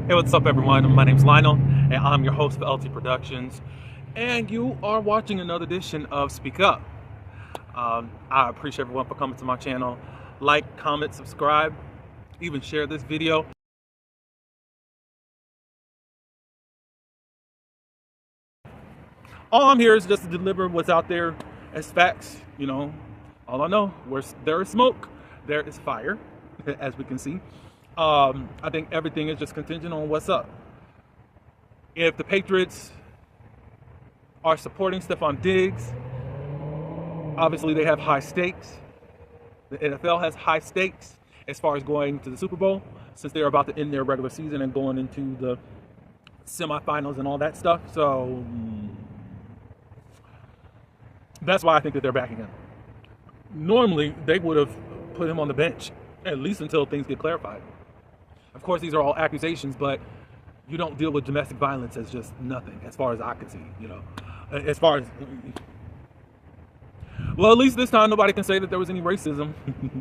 Hey, what's up, everyone? My name's Lionel, and I'm your host for LT Productions. And you are watching another edition of Speak Up. I appreciate everyone for coming to my channel. Like, comment, subscribe, even share this video. All I'm here is just to deliver what's out there as facts. You know, all I know, where there is smoke, there is fire, as we can see. I think everything is just contingent on what's up. If the Patriots are supporting Stefon Diggs, obviously they have high stakes. The NFL has high stakes as far as going to the Super Bowl, since they're about to end their regular season and going into the semifinals and all that stuff. So that's why I think that they're backing him. Normally, they would have put him on the bench, at least until things get clarified. Of course, these are all accusations, but you don't deal with domestic violence as just nothing, as far as I can see, you know. As far as, well, at least this time nobody can say that there was any racism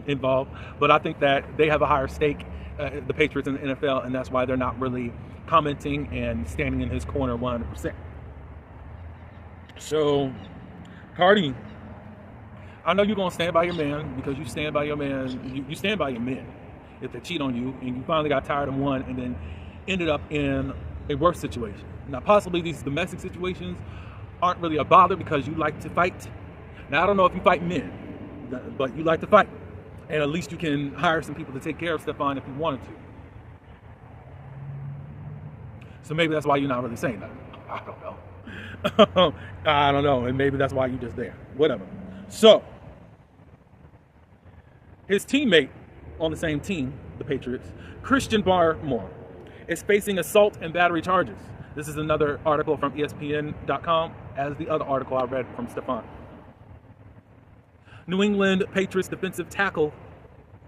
involved, but I think that they have a higher stake, the Patriots and the NFL, and that's why they're not really commenting and standing in his corner 100%. So, Cardi, I know you're going to stand by your man, because you stand by your man, you stand by your men if they cheat on you, and you finally got tired of one and then ended up in a worse situation. Now, possibly these domestic situations aren't really a bother because you like to fight. Now, I don't know if you fight men, but you like to fight. And at least you can hire some people to take care of Stefon if you wanted to. So maybe that's why you're not really saying that. I don't know. I don't know, and maybe that's why you're just there. Whatever. So, his teammate on the same team, the Patriots, Christian Barmore, is facing assault and battery charges. This is another article from ESPN.com, as the other article I read from Stefon. New England Patriots defensive tackle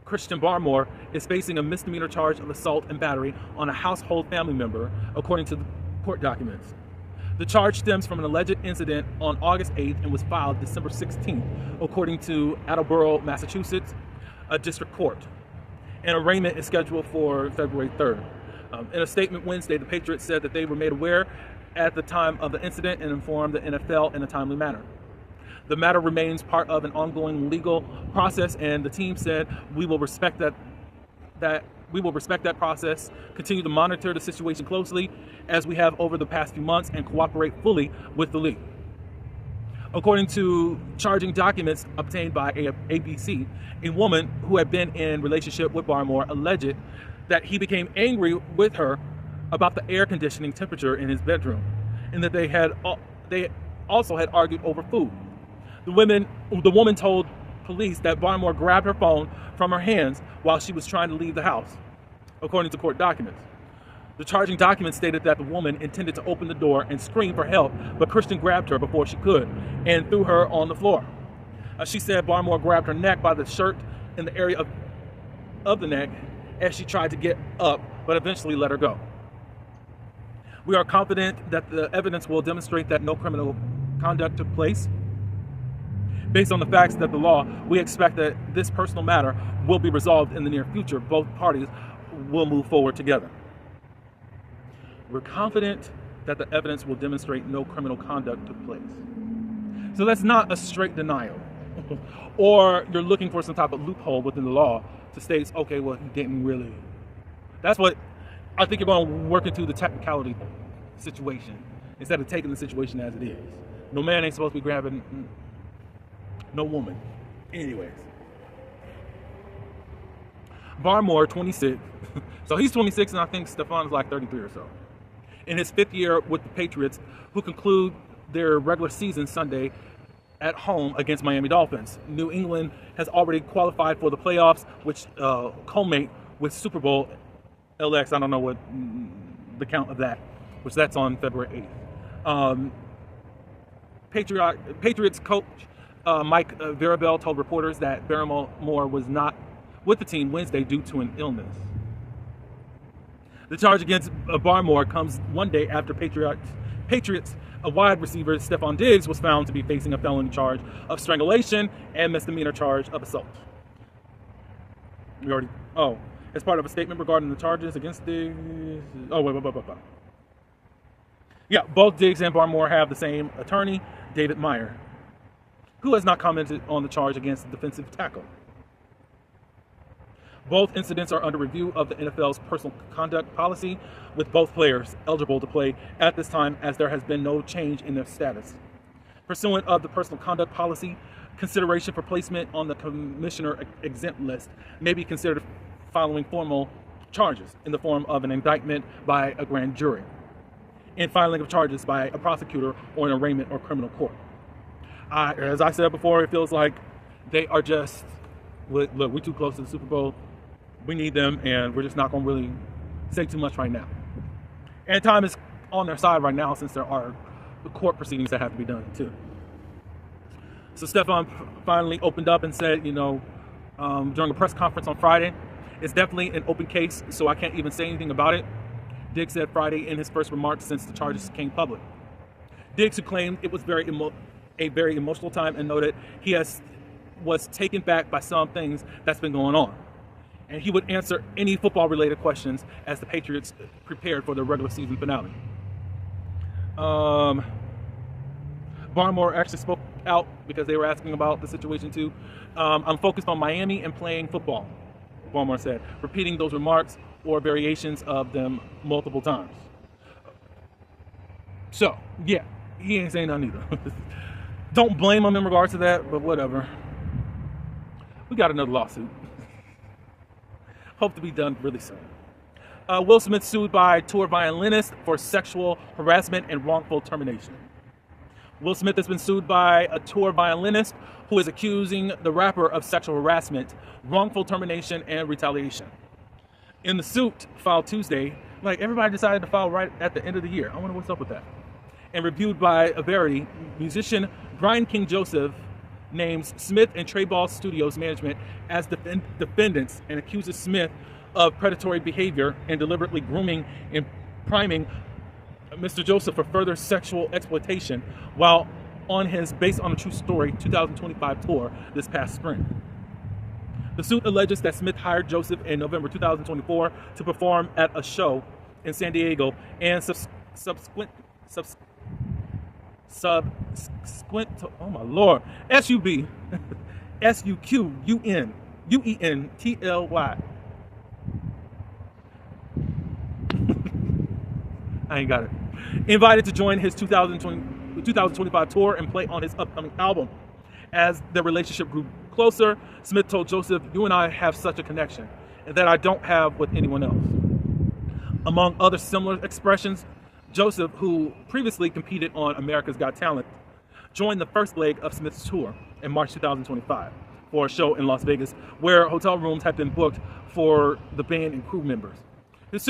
Christian Barmore is facing a misdemeanor charge of assault and battery on a household family member, according to the court documents. The charge stems from an alleged incident on August 8th and was filed December 16th, according to Attleboro, Massachusetts, a district court. An arraignment is scheduled for February 3rd. In a statement Wednesday, the Patriots said that they were made aware at the time of the incident and informed the NFL in a timely manner. The matter remains part of an ongoing legal process, and the team said we will respect that process, continue to monitor the situation closely as we have over the past few months, and cooperate fully with the league. According to charging documents obtained by ABC, a woman who had been in relationship with Barmore alleged that he became angry with her about the air conditioning temperature in his bedroom, and that they also had argued over food. The woman told police that Barmore grabbed her phone from her hands while she was trying to leave the house, according to court documents. The charging documents stated that the woman intended to open the door and scream for help, but Christian grabbed her before she could and threw her on the floor. She said Barmore grabbed her neck by the shirt in the area of the neck as she tried to get up, but eventually let her go. We are confident that the evidence will demonstrate that no criminal conduct took place. Based on the facts that the law, we expect that this personal matter will be resolved in the near future. Both parties will move forward together. We're confident that the evidence will demonstrate no criminal conduct took place. So that's not a straight denial. Or you're looking for some type of loophole within the law to state, okay, well, he didn't really. That's what I think you're going to work into, the technicality situation, instead of taking the situation as it is. No man ain't supposed to be grabbing no woman. Anyways. Barmore, 26. So he's 26, and I think Stefon is like 33 or so. In his fifth year with the Patriots, who conclude their regular season Sunday at home against Miami Dolphins. New England has already qualified for the playoffs, which culminate with Super Bowl LX. I don't know what the count of that, which that's on February 8th. Patriots coach Mike Verabel told reporters that Barmore was not with the team Wednesday due to an illness. The charge against Barmore comes one day after Patriots a wide receiver, Stefon Diggs, was found to be facing a felony charge of strangulation and misdemeanor charge of assault. as part of a statement regarding the charges against Diggs. Oh, wait. Yeah, both Diggs and Barmore have the same attorney, David Meyer, who has not commented on the charge against the defensive tackle. Both incidents are under review of the NFL's personal conduct policy, with both players eligible to play at this time, as there has been no change in their status. Pursuant of the personal conduct policy, consideration for placement on the commissioner exempt list may be considered following formal charges in the form of an indictment by a grand jury and filing of charges by a prosecutor or an arraignment or criminal court. As I said before, it feels like they are just, look, we're too close to the Super Bowl. We need them, and we're just not going to really say too much right now. And time is on their side right now, since there are court proceedings that have to be done too. So Stefon finally opened up and said, during a press conference on Friday, it's definitely an open case, so I can't even say anything about it. Diggs said Friday in his first remarks since the charges came public. Diggs, who claimed it was a very emotional time, and noted he was taken back by some things that's been going on, and he would answer any football-related questions as the Patriots prepared for the regular season finale. Barmore actually spoke out because they were asking about the situation too. I'm focused on Miami and playing football, Barmore said, repeating those remarks or variations of them multiple times. So, yeah, he ain't saying nothing either. Don't blame him in regards to that, but whatever. We got another lawsuit. Hope to be done really soon. Will Smith sued by tour violinist for sexual harassment and wrongful termination. Will Smith has been sued by a tour violinist who is accusing the rapper of sexual harassment, wrongful termination, and retaliation. In the suit filed Tuesday, everybody decided to file right at the end of the year. I wonder what's up with that. And reviewed by Verity, musician Bryant King Joseph names Smith and Trey Ball Studios management as defendants and accuses Smith of predatory behavior and deliberately grooming and priming Mr. Joseph for further sexual exploitation while on his Based on a True Story 2025 tour this past spring. The suit alleges that Smith hired Joseph in November 2024 to perform at a show in San Diego and subsequent oh my lord, SUBSUQUNUENTLY. I ain't got it. Invited to join his 2025 tour and play on his upcoming album. As their relationship grew closer, Smith told Joseph, "You and I have such a connection, and that I don't have with anyone else." Among other similar expressions, Joseph, who previously competed on America's Got Talent, joined the first leg of Smith's tour in March 2025 for a show in Las Vegas, where hotel rooms had been booked for the band and crew members. His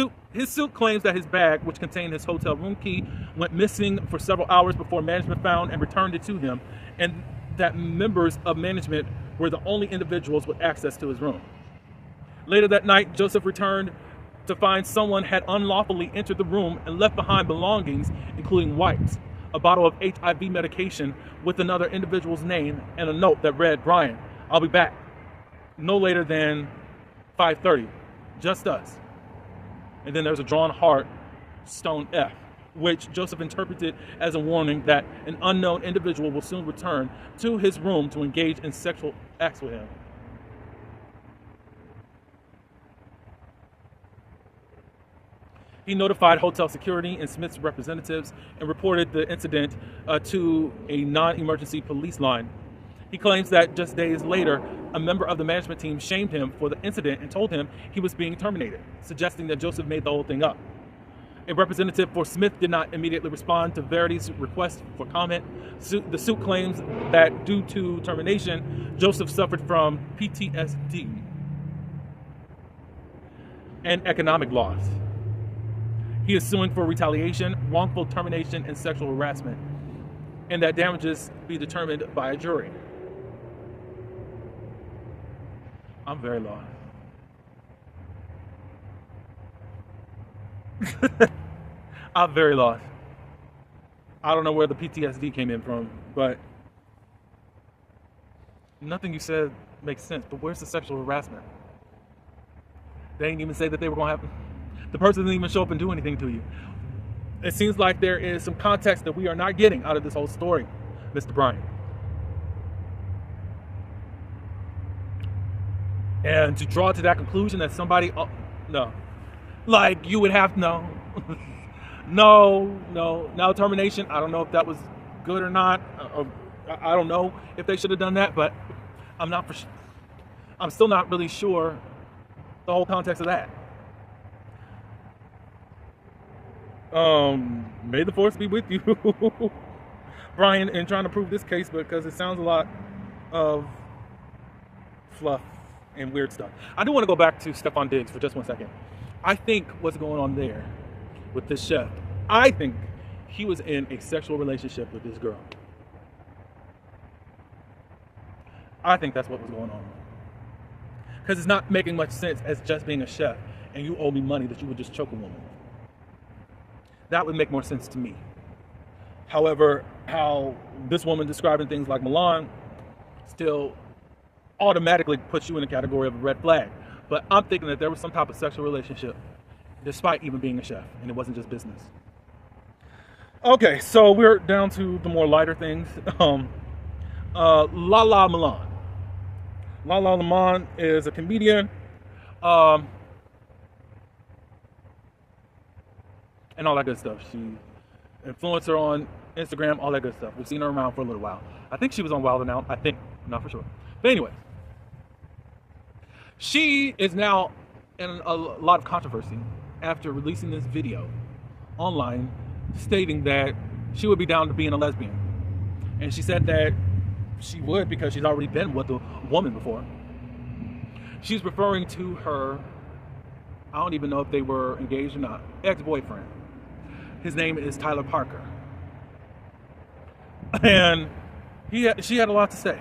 suit claims that his bag, which contained his hotel room key, went missing for several hours before management found and returned it to him, and that members of management were the only individuals with access to his room. Later that night, Joseph returned to find someone had unlawfully entered the room and left behind belongings, including wipes, a bottle of HIV medication with another individual's name, and a note that read, "Bryant, I'll be back no later than 5:30, just us." And then there's a drawn heart, stone F, which Joseph interpreted as a warning that an unknown individual will soon return to his room to engage in sexual acts with him. He notified hotel security and Smith's representatives and reported the incident to a non-emergency police line. He claims that just days later, a member of the management team shamed him for the incident and told him he was being terminated, suggesting that Joseph made the whole thing up. A representative for Smith did not immediately respond to Verity's request for comment. The suit claims that due to termination, Joseph suffered from PTSD and economic loss. He is suing for retaliation, wrongful termination, and sexual harassment, and that damages be determined by a jury. I'm very lost. I'm very lost. I don't know where the PTSD came in from, but nothing you said makes sense. But where's the sexual harassment? They didn't even say that they were going to have. The person didn't even show up and do anything to you. It seems like there is some context that we are not getting out of this whole story, Mr. Bryant. And to draw to that conclusion that somebody, no, like you would have, no, no termination. I don't know if that was good or not. I don't know if they should have done that, but I'm not for. I'm still not really sure the whole context of that. May the force be with you, Brian, in trying to prove this case, because it sounds a lot of fluff and weird stuff. I do want to go back to Stefon Diggs for just 1 second. I think what's going on there with this chef, I think he was in a sexual relationship with this girl. I think that's what was going on. Because it's not making much sense as just being a chef and you owe me money that you would just choke a woman. That would make more sense to me. However, how this woman describing things like Milan still automatically puts you in the category of a red flag. But I'm thinking that there was some type of sexual relationship despite even being a chef, and it wasn't just business. Okay, so we're down to the more lighter things. Lala Milan. Lala Milan is a comedian, and all that good stuff. She influencer on Instagram, all that good stuff. We've seen her around for a little while. I think she was on Wild 'N Out. I think, not for sure. But anyway, she is now in a lot of controversy after releasing this video online stating that she would be down to being a lesbian. And she said that she would because she's already been with a woman before. She's referring to her, I don't even know if they were engaged or not, ex-boyfriend. His name is Tyler Parker. And she had a lot to say.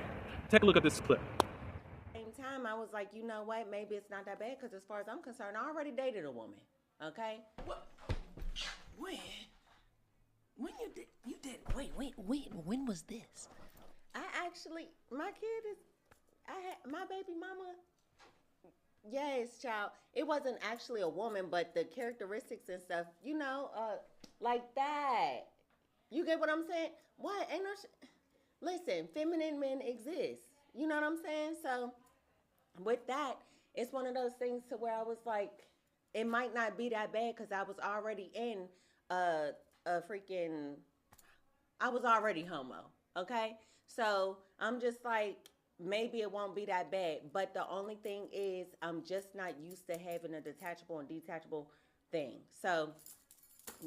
Take a look at this clip. Same time, I was like, you know what? Maybe it's not that bad because as far as I'm concerned, I already dated a woman. Okay? What? When you did, when was this? My kid is, my baby mama. Yes, child. It wasn't actually a woman, but the characteristics and stuff, like that. You get what I'm saying? What? Ain't no listen, feminine men exist. You know what I'm saying? So with that, it's one of those things to where I was like, it might not be that bad because I was already in I was already homo. Okay? So I'm just like, maybe it won't be that bad. But the only thing is I'm just not used to having a detachable and detachable thing. So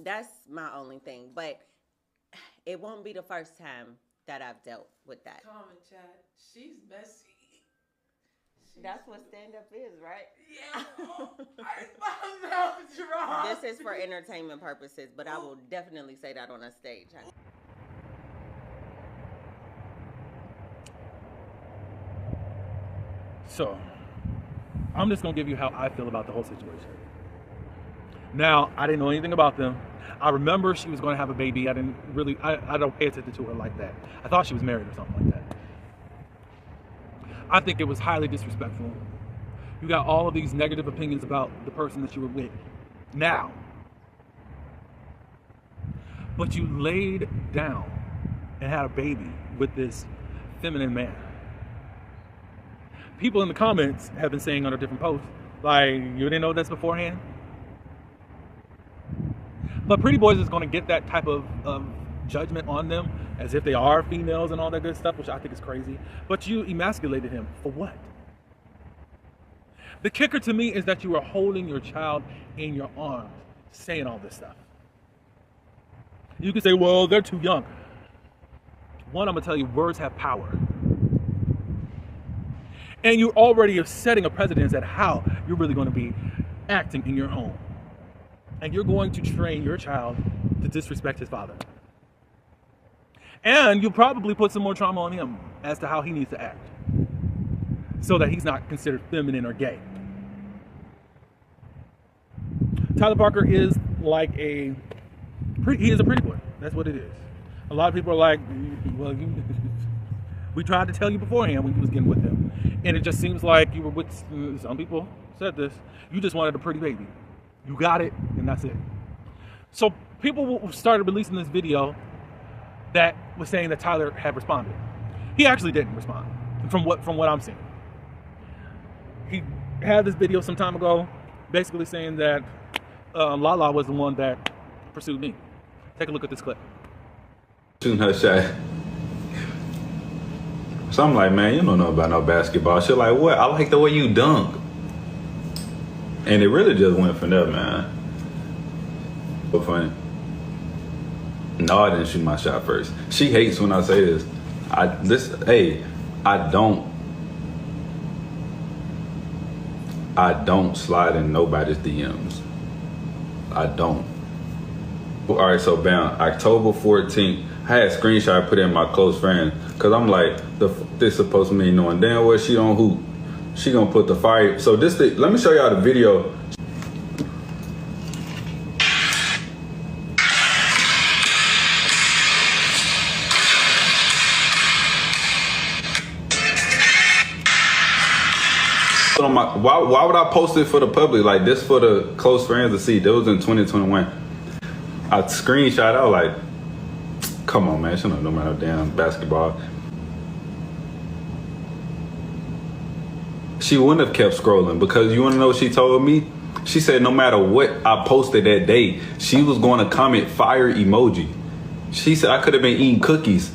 that's my only thing. But it won't be the first time that I've dealt with that. Comment chat. She's messy. That's what stand-up is, right? Yeah. My mouth dropped. This is for entertainment purposes, but I will definitely say that on a stage. So, I'm just going to give you how I feel about the whole situation. Now, I didn't know anything about them. I remember she was going to have a baby. I don't pay attention to her like that. I thought she was married or something like that. I think it was highly disrespectful. You got all of these negative opinions about the person that you were with now. But you laid down and had a baby with this feminine man. People in the comments have been saying under different posts, like, you didn't know this beforehand? But Pretty Boys is going to get that type of judgment on them as if they are females and all that good stuff, which I think is crazy. But you emasculated him for what? The kicker to me is that you are holding your child in your arms, saying all this stuff. You can say, well, they're too young. One, I'm going to tell you, words have power. And you already are setting a precedence at how you're really going to be acting in your home. And you're going to train your child to disrespect his father. And you'll probably put some more trauma on him as to how he needs to act so that he's not considered feminine or gay. Tyler Parker is like he is a pretty boy. That's what it is. A lot of people are like, well, We tried to tell you beforehand when you was getting with him. And it just seems like you were with, some people said this, you just wanted a pretty baby. You got it, and that's it. So people started releasing this video that was saying that Tyler had responded. He actually didn't respond, from what I'm seeing. He had this video some time ago, basically saying that Lala was the one that pursued me. Take a look at this clip. Shooting her shot. So I'm like, man, you don't know about no basketball. She's like, what? I like the way you dunk. And it really just went from there, man. So funny. No, I didn't shoot my shot first. She hates when I say this. I don't slide in nobody's DMs. I don't. All right, so bam, October 14th, I had a screenshot I put in my close friend, cause I'm like, this supposed to mean knowing damn well she don't hoop. She gonna put the fire. So let me show y'all the video. Why would I post it for the public? Like this for the close friends to see. That was in 2021. I screenshot out like, come on, man, she don't know no damn basketball. She wouldn't have kept scrolling because you wanna know what she told me? She said no matter what I posted that day, she was going to comment fire emoji. She said I could have been eating cookies.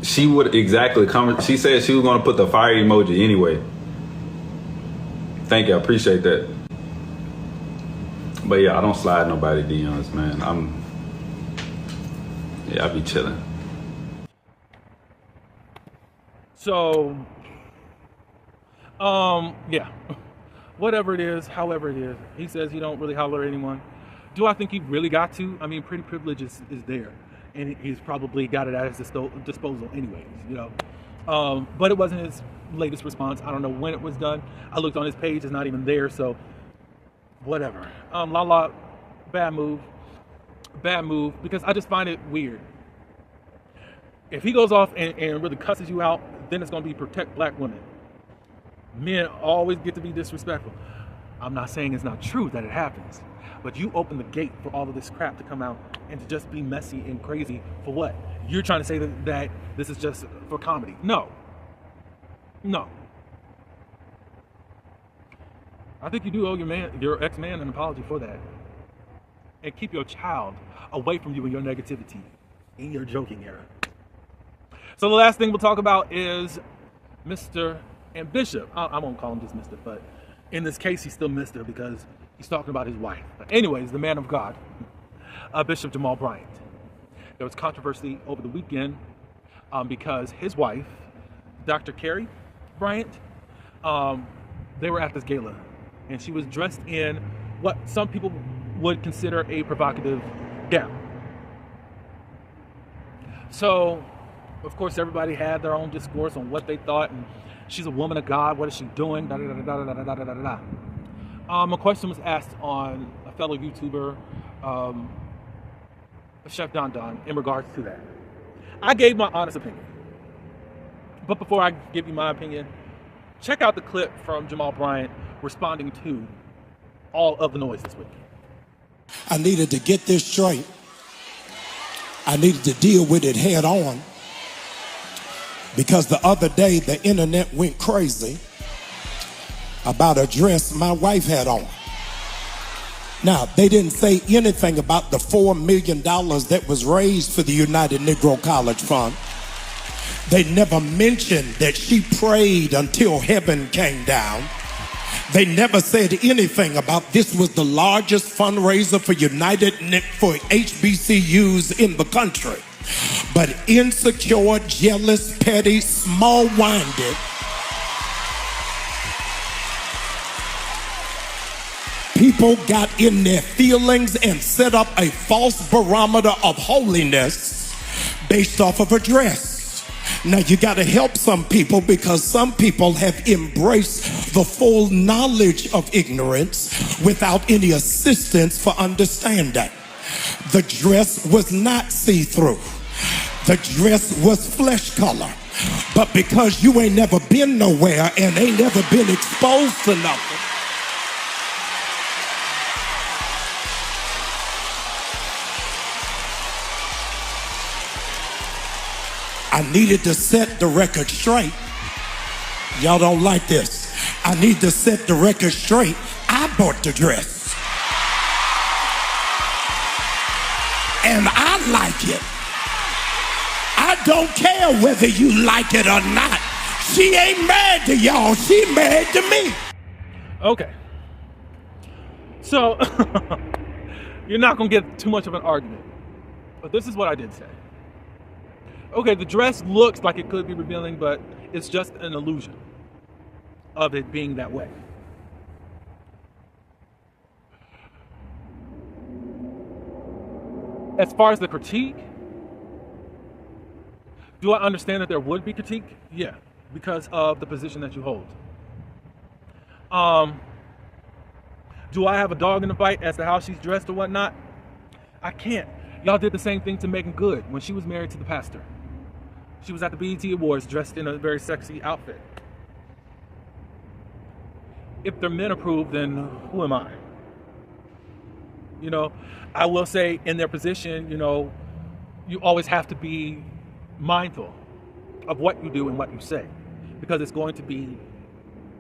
She would exactly comment. She said she was going to put the fire emoji anyway. Thank you, I appreciate that. But yeah, I don't slide nobody DMs, man. I be chilling. So, yeah, whatever it is, however it is, he says he don't really holler at anyone. Do I think he really got to? I mean, pretty privilege is there, and he's probably got it at his disposal anyways, you know. But it wasn't his latest response. I don't know when it was done. I looked on his page, it's not even there, so whatever. Lala, bad move, because I just find it weird. If he goes off and really cusses you out, then it's going to be protect black women. Men always get to be disrespectful. I'm not saying it's not true that it happens, but you open the gate for all of this crap to come out and to just be messy and crazy for what? You're trying to say that this is just for comedy. No. I think you do owe your ex-man an apology for that. And keep your child away from you and your negativity in your joking era. So the last thing we'll talk about is Mr. and Bishop. I won't call him just Mr., but in this case, he's still Mr. because he's talking about his wife. But anyways, the man of God, Bishop Jamal Bryant. There was controversy over the weekend because his wife, Dr. Carrie Bryant, they were at this gala, and she was dressed in what some people would consider a provocative gown. So, of course, everybody had their own discourse on what they thought, and she's a woman of God, what is she doing, a question was asked on a fellow YouTuber, Chef Don, in regards to that. I gave my honest opinion. But before I give you my opinion, check out the clip from Jamal Bryant responding to all of the noise this week. I needed to get this straight. I needed to deal with it head on. Because the other day, the internet went crazy about a dress my wife had on. Now, they didn't say anything about the $4 million that was raised for the United Negro College Fund. They never mentioned that she prayed until heaven came down. They never said anything about this was the largest fundraiser for for HBCUs in the country. But insecure, jealous, petty, small-minded people got in their feelings and set up a false barometer of holiness based off of a dress. Now you got to help some people because some people have embraced the full knowledge of ignorance without any assistance for understanding. The dress was not see-through. The dress was flesh color. But because you ain't never been nowhere and ain't never been exposed to nothing, I needed to set the record straight. Y'all don't like this. I need to set the record straight. I bought the dress. And I like it. I don't care whether you like it or not. She ain't mad to y'all. She mad to me. Okay. So, you're not going to get too much of an argument. But this is what I did say. Okay, the dress looks like it could be revealing, but it's just an illusion of it being that way. As far as the critique, do I understand that there would be critique? Yeah, because of the position that you hold. Do I have a dog in the fight as to how she's dressed or whatnot? I can't. Y'all did the same thing to Megan Good when she was married to the pastor. She was at the BET Awards dressed in a very sexy outfit. If their men approve, then who am I? You know, I will say in their position, you know, you always have to be mindful of what you do and what you say, because it's going to be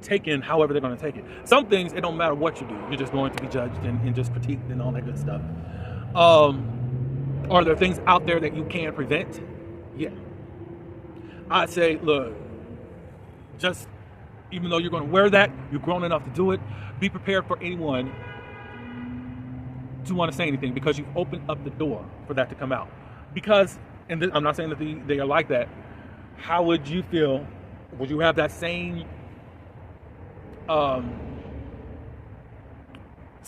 taken however they're going to take it. Some things, it don't matter what you do. You're just going to be judged and just critiqued and all that good stuff. Are there things out there that you can prevent? Yeah. I'd say, look, just even though you're going to wear that, you're grown enough to do it, be prepared for anyone to want to say anything, because you've opened up the door for that to come out. Because, and I'm not saying that they are like that, how would you feel? Would you have that same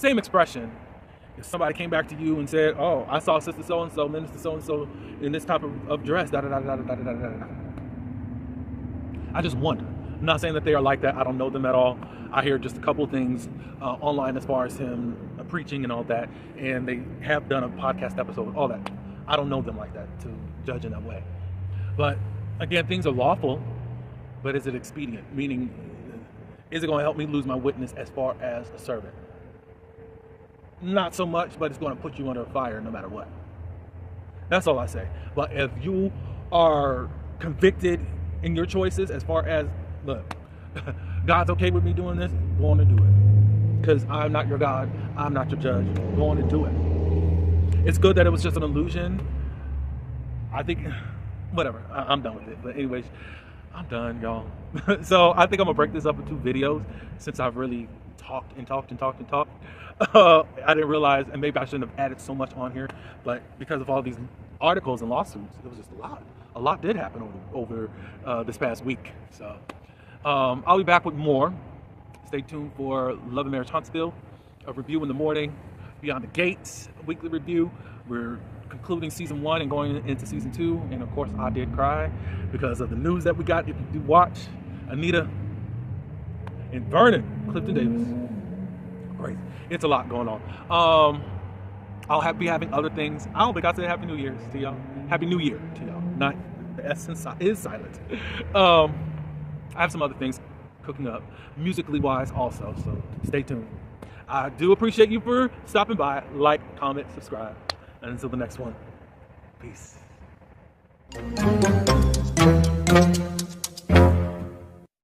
expression if somebody came back to you and said, oh, I saw Sister So-and-so, Minister So-and-so in this type of dress, da-da-da-da-da-da-da-da-da. I just wonder. I'm not saying that they are like that. I don't know them at all. I hear just a couple of things online as far as him preaching and all that, and they have done a podcast episode, all that. I don't know them like that to judge in that way. But again, things are lawful, but is it expedient? Meaning, is it going to help me lose my witness as far as a servant? Not so much, but it's going to put you under fire no matter what. That's all I say. But if you are convicted in your choices as far as, look, God's okay with me doing this, go on and do it. Because I'm not your God. I'm not your judge. Go on and do it. It's good that it was just an illusion. I think, whatever. I'm done with it. But anyways, I'm done, y'all. So I think I'm going to break this up into videos since I've really talked. I didn't realize, and maybe I shouldn't have added so much on here, but because of all these articles and lawsuits, it was just a lot. A lot did happen over this past week. So I'll be back with more. Stay tuned for Love and Marriage Huntsville, a review in the morning. Beyond the Gates, a weekly review. We're concluding season 1 and going into season 2. And of course, I did cry because of the news that we got. If you do watch, Anita and Vernon, Clifton Davis. Crazy. It's a lot going on. I'll be having other things. I don't think I said Happy New Year to y'all. Happy New Year to y'all. Not the essence is silent. I have some other things cooking up, musically wise also. So stay tuned. I do appreciate you for stopping by. Like, comment, subscribe. And until the next one, peace.